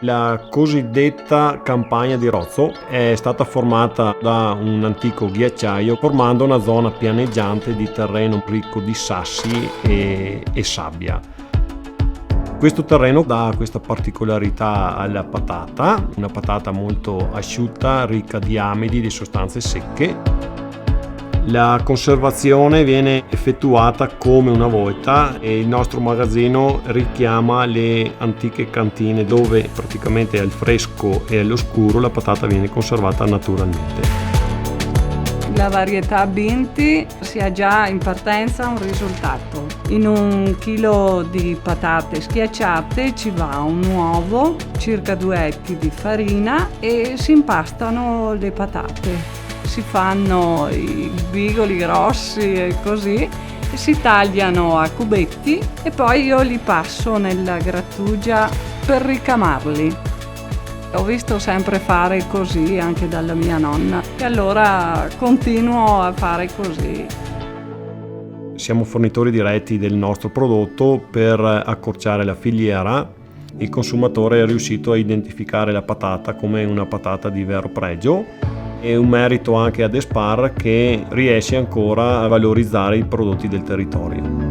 La cosiddetta campagna di Rozzo è stata formata da un antico ghiacciaio formando una zona pianeggiante di terreno ricco di sassi e sabbia. Questo terreno dà questa particolarità alla patata, una patata molto asciutta, ricca di amidi, di sostanze secche. La conservazione viene effettuata come una volta e il nostro magazzino richiama le antiche cantine dove praticamente al fresco e all'oscuro la patata viene conservata naturalmente. La varietà Binti si ha già in partenza un risultato. In 1 chilo di patate schiacciate ci va un uovo, circa 2 etti di farina e si impastano le patate. Si fanno i bigoli grossi e così, e si tagliano a cubetti e poi io li passo nella grattugia per ricamarli. Ho visto sempre fare così anche dalla mia nonna e allora continuo a fare così. Siamo fornitori diretti del nostro prodotto per accorciare la filiera. Il consumatore è riuscito a identificare la patata come una patata di vero pregio. È un merito anche ad Espar che riesce ancora a valorizzare i prodotti del territorio.